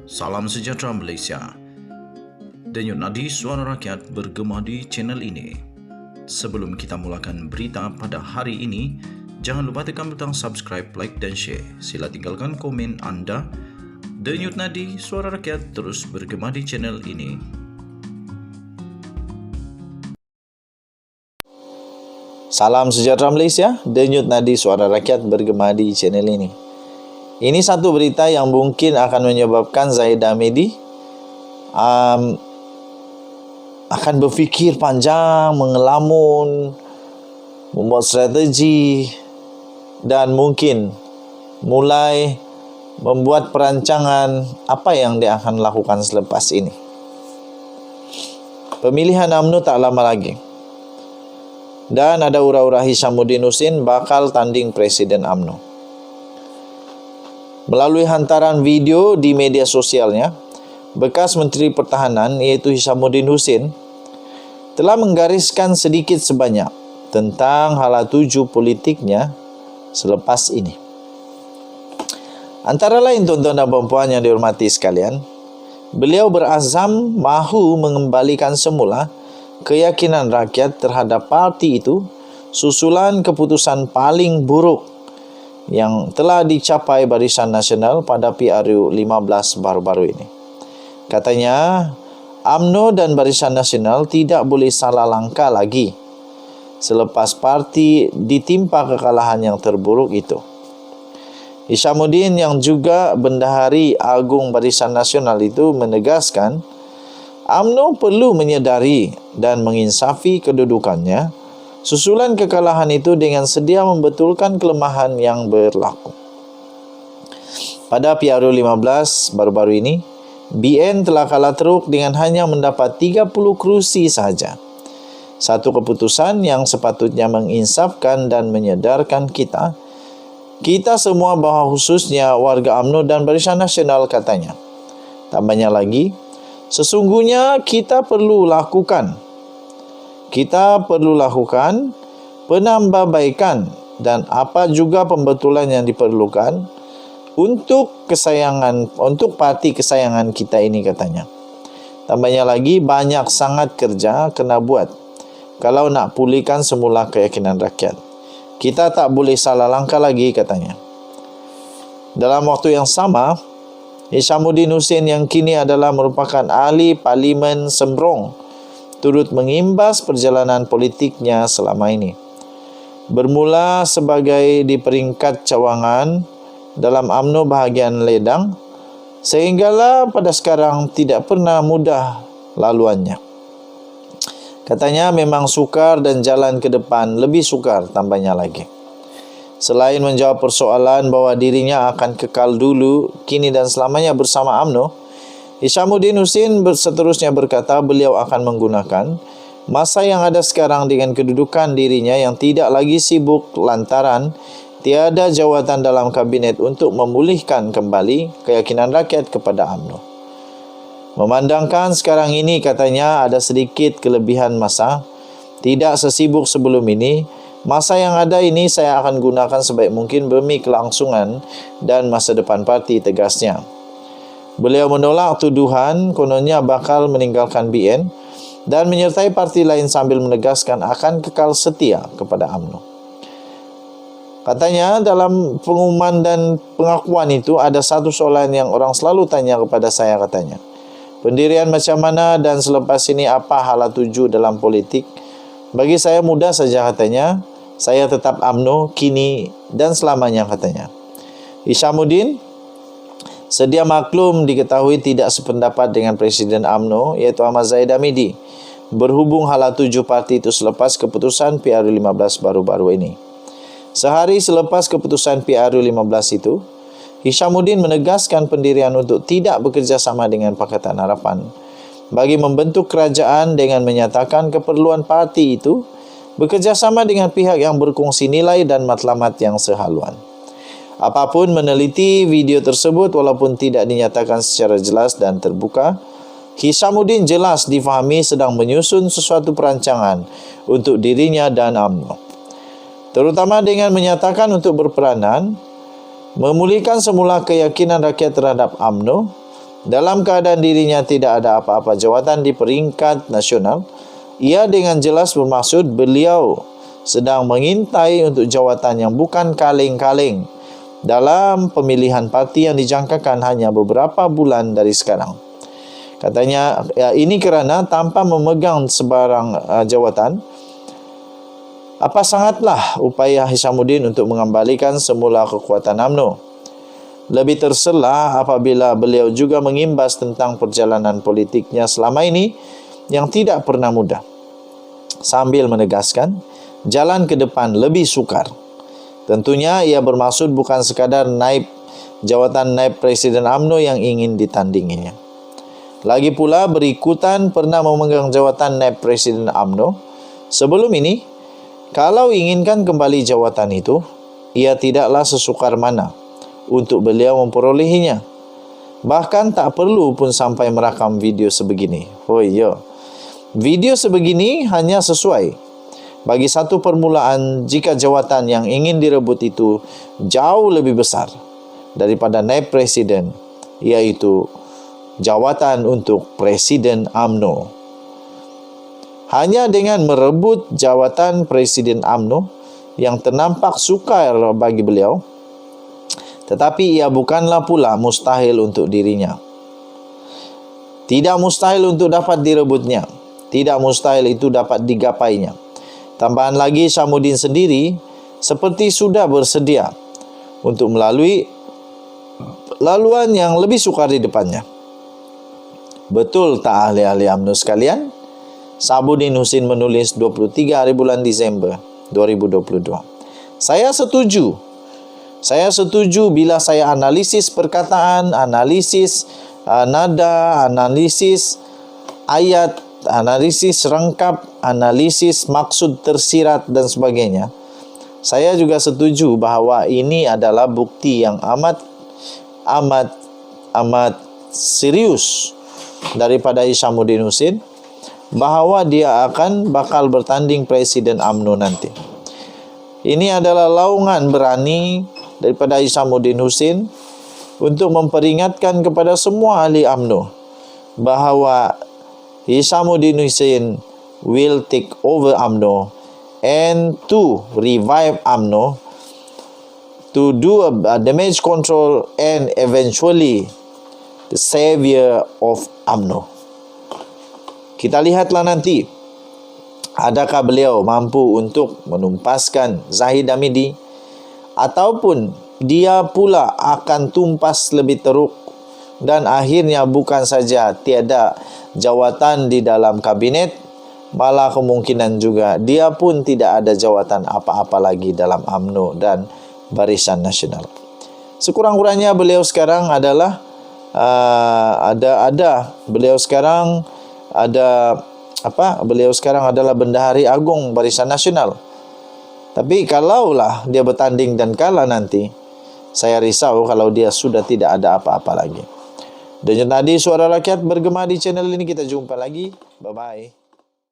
Salam sejahtera Malaysia. Denyut nadi suara rakyat bergema di channel ini. Sebelum kita mulakan berita pada hari ini, jangan lupa tekan butang subscribe, like dan share. Sila tinggalkan komen anda. Denyut nadi suara rakyat terus bergema di channel ini. Salam sejahtera Malaysia. Denyut nadi suara rakyat bergema di channel ini. Ini satu berita yang mungkin akan menyebabkan Zahidah Hamidi akan berfikir panjang, mengelamun, membuat strategi dan mungkin mulai membuat perancangan apa yang dia akan lakukan selepas ini. Pemilihan UMNO tak lama lagi. Dan ada ura-ura Hishamuddin Hussein bakal tanding Presiden UMNO. Melalui hantaran video di media sosialnya, bekas Menteri Pertahanan iaitu Hishamuddin Hussein telah menggariskan sedikit sebanyak tentang hala tuju politiknya selepas ini. Antara lain tuan-tuan dan puan yang dihormati sekalian, beliau berazam mahu mengembalikan semula keyakinan rakyat terhadap parti itu susulan keputusan paling buruk yang telah dicapai Barisan Nasional pada PRU 15 baru-baru ini. Katanya, UMNO dan Barisan Nasional tidak boleh salah langkah lagi selepas parti ditimpa kekalahan yang terburuk itu. Hishamuddin yang juga Bendahari Agung Barisan Nasional itu menegaskan, UMNO perlu menyedari dan menginsafi kedudukannya susulan kekalahan itu dengan sedia membetulkan kelemahan yang berlaku. Pada PRU 15 baru-baru ini, BN telah kalah teruk dengan hanya mendapat 30 kerusi sahaja. Satu keputusan yang sepatutnya menginsafkan dan menyedarkan kita semua bahawa khususnya warga UMNO dan Barisan Nasional katanya. Tambahnya lagi, sesungguhnya kita perlu lakukan penambahbaikan dan apa juga pembetulan yang diperlukan untuk parti kesayangan kita ini katanya. Tambahnya lagi, banyak sangat kerja kena buat kalau nak pulihkan semula keyakinan rakyat. Kita tak boleh salah langkah lagi katanya. Dalam waktu yang sama, Hishamuddin Hussein yang kini adalah merupakan ahli Parlimen Sembrong turut mengimbas perjalanan politiknya selama ini. Bermula sebagai di peringkat cawangan dalam UMNO bahagian ledang, sehinggalah pada sekarang tidak pernah mudah laluannya. Katanya memang sukar dan jalan ke depan lebih sukar, tambahnya lagi. Selain menjawab persoalan bahawa dirinya akan kekal dulu, kini dan selamanya bersama UMNO, Hishamuddin Hussein seterusnya berkata beliau akan menggunakan masa yang ada sekarang dengan kedudukan dirinya yang tidak lagi sibuk lantaran tiada jawatan dalam kabinet untuk memulihkan kembali keyakinan rakyat kepada UMNO. Memandangkan sekarang ini katanya ada sedikit kelebihan masa, tidak sesibuk sebelum ini, masa yang ada ini saya akan gunakan sebaik mungkin demi kelangsungan dan masa depan parti, tegasnya. Beliau menolak tuduhan kononnya bakal meninggalkan BN dan menyertai parti lain sambil menegaskan akan kekal setia kepada UMNO. Katanya dalam pengumuman dan pengakuan itu ada satu soalan yang orang selalu tanya kepada saya katanya. Pendirian macam mana dan selepas ini apa hala tuju dalam politik? Bagi saya mudah saja katanya. Saya tetap UMNO kini dan selamanya katanya. Hishamuddin sedia maklum diketahui tidak sependapat dengan Presiden UMNO iaitu Ahmad Zahidah Hamidi berhubung hala tuju parti itu selepas keputusan PRU 15 baru-baru ini. Sehari selepas keputusan PRU 15 itu, Hishamuddin menegaskan pendirian untuk tidak bekerjasama dengan Pakatan Harapan bagi membentuk kerajaan dengan menyatakan keperluan parti itu bekerjasama dengan pihak yang berkongsi nilai dan matlamat yang sehaluan. Apapun meneliti video tersebut walaupun tidak dinyatakan secara jelas dan terbuka, Hishamuddin jelas difahami sedang menyusun sesuatu perancangan untuk dirinya dan UMNO. Terutama dengan menyatakan untuk berperanan memulihkan semula keyakinan rakyat terhadap UMNO Dalam keadaan dirinya tidak ada apa-apa jawatan di peringkat nasional, ia dengan jelas bermaksud beliau sedang mengintai untuk jawatan yang bukan kaleng-kaleng dalam pemilihan parti yang dijangkakan hanya beberapa bulan dari sekarang. Katanya, ini kerana tanpa memegang sebarang jawatan, apa sangatlah upaya Hishamuddin untuk mengembalikan semula kekuatan UMNO. Lebih terselah apabila beliau juga mengimbas tentang perjalanan politiknya selama ini yang tidak pernah mudah, sambil menegaskan jalan ke depan lebih sukar. Tentunya ia bermaksud bukan sekadar jawatan naib Presiden UMNO yang ingin ditandinginya. Lagi pula berikutan pernah memegang jawatan naib Presiden UMNO sebelum ini. Kalau inginkan kembali jawatan itu, ia tidaklah sesukar mana untuk beliau memperolehinya. Bahkan tak perlu pun sampai merakam video sebegini. Oh iya, video sebegini hanya sesuai bagi satu permulaan jika jawatan yang ingin direbut itu jauh lebih besar daripada naib presiden, iaitu jawatan untuk Presiden UMNO. Hanya dengan merebut jawatan Presiden UMNO yang ternampak sukar bagi beliau, tetapi ia bukanlah pula mustahil untuk dirinya. Tidak mustahil untuk dapat direbutnya. Tidak mustahil itu dapat digapainya. Tambahan lagi, Hishamuddin sendiri seperti sudah bersedia untuk melalui laluan yang lebih sukar di depannya. Betul tak ahli-ahli UMNO sekalian? Sabuddin Husin menulis 23 hari bulan Disember 2022. Saya setuju bila saya analisis perkataan, analisis nada, analisis ayat, analisis rangkap, analisis maksud tersirat dan sebagainya. Saya juga setuju bahawa ini adalah bukti yang amat serius daripada Hishamuddin Husin bahawa dia bakal bertanding Presiden UMNO nanti. Ini adalah laungan berani daripada Hishamuddin Husin untuk memperingatkan kepada semua ahli UMNO bahawa Hishamuddin Husin will take over UMNO and to revive UMNO, to do a damage control and eventually the savior of UMNO. Kita lihatlah nanti, adakah beliau mampu untuk menumpaskan Zahid Hamidi ataupun dia pula akan tumpas lebih teruk dan akhirnya bukan saja tiada jawatan di dalam kabinet, malah kemungkinan juga dia pun tidak ada jawatan apa-apa lagi dalam UMNO dan Barisan Nasional. Sekurang-kurangnya beliau sekarang adalah beliau sekarang adalah Bendahari Agung Barisan Nasional. Tapi kalaulah dia bertanding dan kalah nanti, saya risau kalau dia sudah tidak ada apa-apa lagi. Dan tadi Suara Rakyat bergema di channel ini. Kita jumpa lagi. Bye-bye.